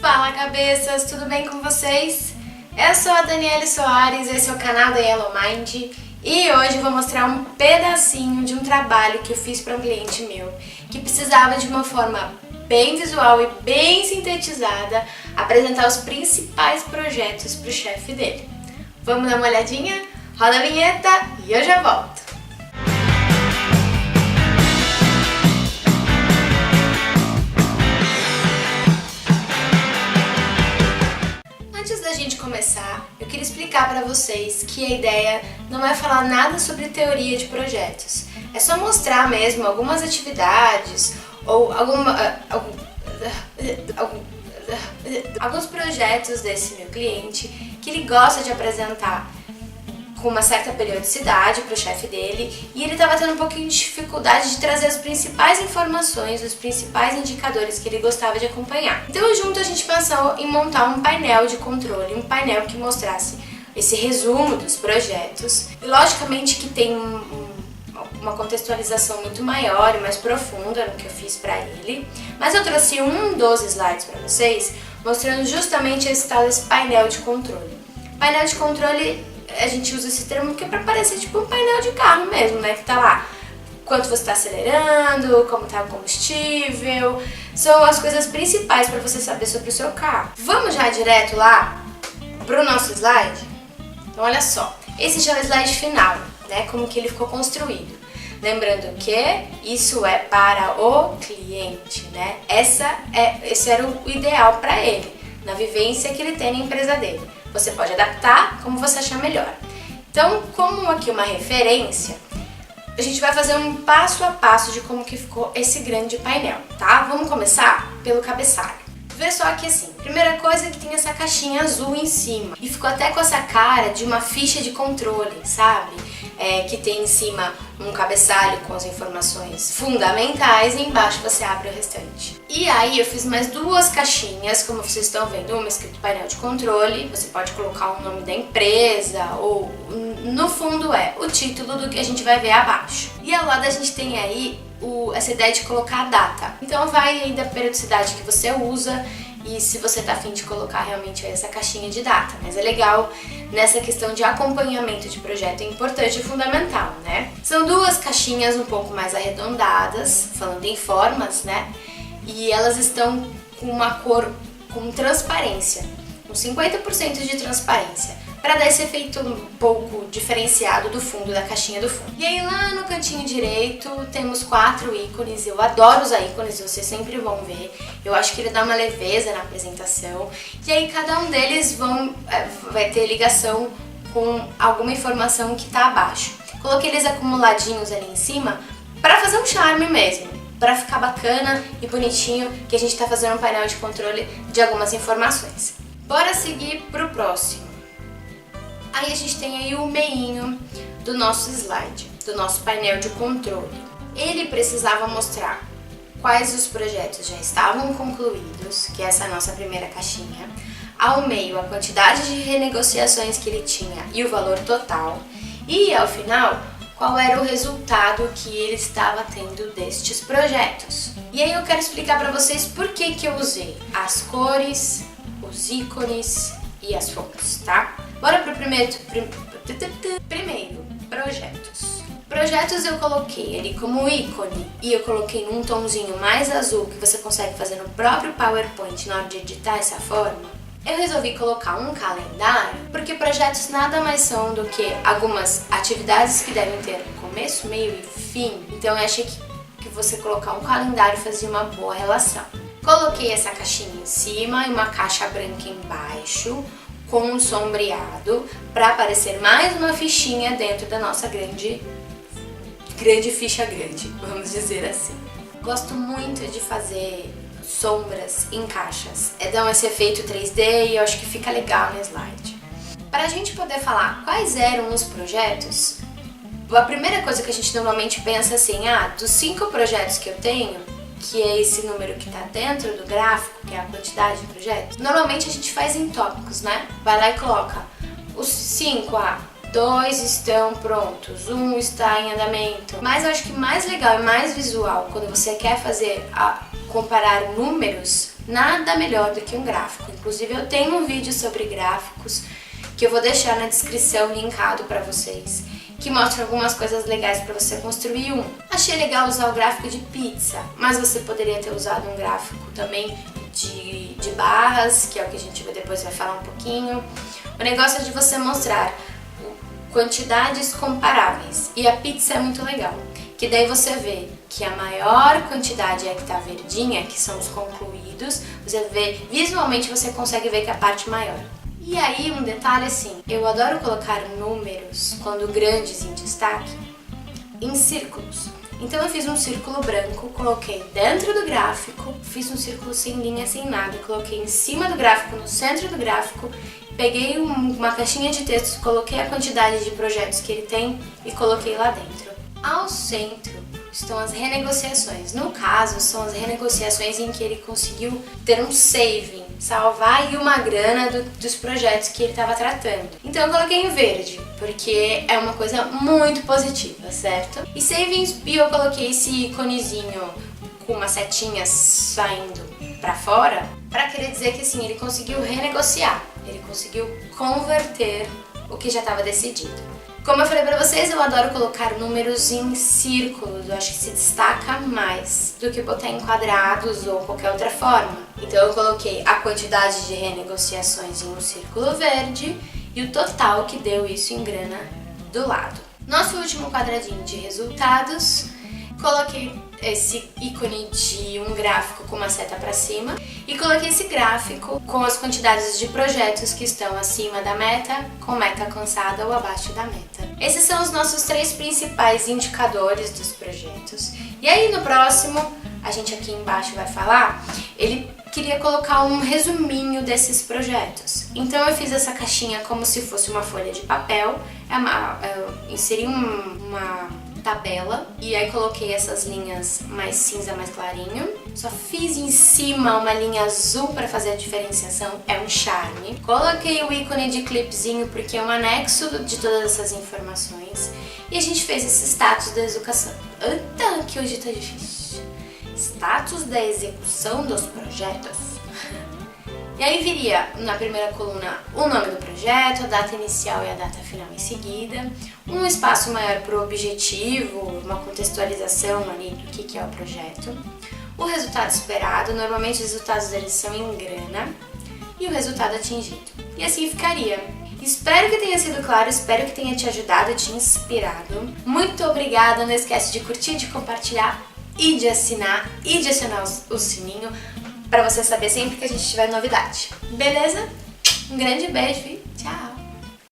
Fala cabeças, tudo bem com vocês? Eu sou a Daniele Soares, esse é o canal da Yellow Mind e hoje eu vou mostrar um pedacinho de um trabalho que eu fiz para um cliente meu que precisava de uma forma bem visual e bem sintetizada apresentar os principais projetos para o chefe dele. Vamos dar uma olhadinha? Roda a vinheta e eu já volto! Antes da gente começar, eu queria explicar para vocês que a ideia não é falar nada sobre teoria de projetos. É só mostrar mesmo algumas atividades ou alguns projetos desse meu cliente que ele gosta de apresentar com uma certa periodicidade para o chefe dele, e ele estava tendo um pouquinho de dificuldade de trazer as principais informações, os principais indicadores que ele gostava de acompanhar. Então junto a gente pensou em montar um painel de controle, um painel que mostrasse esse resumo dos projetos, e logicamente que tem uma contextualização muito maior e mais profunda no que eu fiz para ele, mas eu trouxe um dos slides para vocês mostrando justamente esse tal desse painel de controle. Painel de controle, a gente usa esse termo porque é para parecer tipo um painel de carro mesmo, né? Que tá lá quanto você está acelerando, como tá o combustível, são as coisas principais para você saber sobre o seu carro. Vamos já direto lá pro nosso slide? Então olha só, esse já é o slide final, né? Como que ele ficou construído. Lembrando que isso é para o cliente, né? Esse era o ideal para ele, na vivência que ele tem na empresa dele. Você pode adaptar como você achar melhor. Então, como aqui uma referência, a gente vai fazer um passo a passo de como que ficou esse grande painel, tá? Vamos começar pelo cabeçalho. Vê só que assim, primeira coisa é que tem essa caixinha azul em cima. E ficou até com essa cara de uma ficha de controle, sabe? Que tem em cima um cabeçalho com as informações fundamentais e embaixo você abre o restante. E aí eu fiz mais duas caixinhas, como vocês estão vendo, uma escrito painel de controle, você pode colocar o nome da empresa ou no fundo o título do que a gente vai ver abaixo. E ao lado a gente tem aí essa ideia de colocar a data. Então vai aí da periodicidade que você usa e se você tá afim de colocar realmente essa caixinha de data. Mas é legal nessa questão de acompanhamento de projeto, é importante e fundamental, né? São duas caixinhas um pouco mais arredondadas, falando em formas, né? E elas estão com uma cor com transparência, com 50% de transparência, para dar esse efeito um pouco diferenciado do fundo, da caixinha do fundo. E aí lá no cantinho direito temos 4 ícones, eu adoro usar ícones, vocês sempre vão ver, eu acho que ele dá uma leveza na apresentação, e aí cada um deles vai ter ligação com alguma informação que está abaixo. Coloquei eles acumuladinhos ali em cima para fazer um charme mesmo, para ficar bacana e bonitinho, que a gente está fazendo um painel de controle de algumas informações. Bora seguir pro próximo. Aí a gente tem aí o meinho do nosso slide, do nosso painel de controle. Ele precisava mostrar quais os projetos já estavam concluídos, que essa é a nossa primeira caixinha. Ao meio, a quantidade de renegociações que ele tinha e o valor total. E ao final, qual era o resultado que ele estava tendo destes projetos. E aí eu quero explicar para vocês por que eu usei as cores, os ícones e as fontes, tá? Bora pro primeiro, projetos. Projetos eu coloquei ele como ícone e eu coloquei num tomzinho mais azul que você consegue fazer no próprio PowerPoint na hora de editar essa forma. Eu resolvi colocar um calendário porque projetos nada mais são do que algumas atividades que devem ter começo, meio e fim. Então eu achei que você colocar um calendário fazia uma boa relação. Coloquei essa caixinha em cima e uma caixa branca embaixo, com um sombreado, para aparecer mais uma fichinha dentro da nossa grande ficha grande, vamos dizer assim. Gosto muito de fazer sombras em caixas, dão esse efeito 3D e eu acho que fica legal no slide. Para a gente poder falar quais eram os projetos, a primeira coisa que a gente normalmente pensa assim, dos 5 projetos que eu tenho, que é esse número que está dentro do gráfico, que é a quantidade de projetos, normalmente a gente faz em tópicos, né? Vai lá e coloca os 5, 2 estão prontos, 1 está em andamento. Mas eu acho que mais legal e mais visual, quando você quer fazer comparar números, nada melhor do que um gráfico. Inclusive eu tenho um vídeo sobre gráficos que eu vou deixar na descrição linkado para vocês, que mostra algumas coisas legais para você construir um. Achei legal usar o gráfico de pizza, mas você poderia ter usado um gráfico também de barras, que é o que a gente depois vai falar um pouquinho. O negócio é de você mostrar quantidades comparáveis, e a pizza é muito legal, que daí você vê que a maior quantidade é que tá verdinha, que são os concluídos, você vê, visualmente você consegue ver que é a parte maior. E aí um detalhe assim, eu adoro colocar números, quando grandes em destaque, em círculos. Então eu fiz um círculo branco, coloquei dentro do gráfico, fiz um círculo sem linha, sem nada, coloquei em cima do gráfico, no centro do gráfico, peguei uma caixinha de texto, coloquei a quantidade de projetos que ele tem e coloquei lá dentro. Ao centro estão as renegociações. No caso, são as renegociações em que ele conseguiu ter um saving, salvar aí uma grana dos projetos que ele estava tratando. Então eu coloquei em verde, porque é uma coisa muito positiva, certo? E savings, e eu coloquei esse íconezinho com uma setinha saindo pra fora, pra querer dizer que assim, ele conseguiu renegociar, ele conseguiu converter o que já estava decidido. Como eu falei pra vocês, eu adoro colocar números em círculos, eu acho que se destaca mais do que botar em quadrados ou qualquer outra forma. Então eu coloquei a quantidade de renegociações em um círculo verde e o total que deu isso em grana do lado. Nosso último quadradinho de resultados, coloquei esse ícone de um gráfico com uma seta para cima e coloquei esse gráfico com as quantidades de projetos que estão acima da meta, com meta alcançada ou abaixo da meta. Esses são os nossos 3 principais indicadores dos projetos. E aí no próximo, a gente aqui embaixo vai falar, ele queria colocar um resuminho desses projetos. Então eu fiz essa caixinha como se fosse uma folha de papel, eu inseri uma tabela e aí coloquei essas linhas mais cinza, mais clarinho. Só fiz em cima uma linha azul para fazer a diferenciação, é um charme. Coloquei o ícone de clipezinho porque é um anexo de todas essas informações. E a gente fez esse status da execução. Eita, que hoje tá difícil. Status da execução dos projetos. E aí viria na primeira coluna o nome do projeto, a data inicial e a data final em seguida, um espaço maior para o objetivo, uma contextualização ali do que é o projeto, o resultado esperado, normalmente os resultados deles são em grana, e o resultado atingido. E assim ficaria. Espero que tenha sido claro, espero que tenha te ajudado, te inspirado. Muito obrigada, não esquece de curtir, de compartilhar e de assinar e de acionar o sininho para você saber sempre que a gente tiver novidade. Beleza? Um grande beijo e tchau!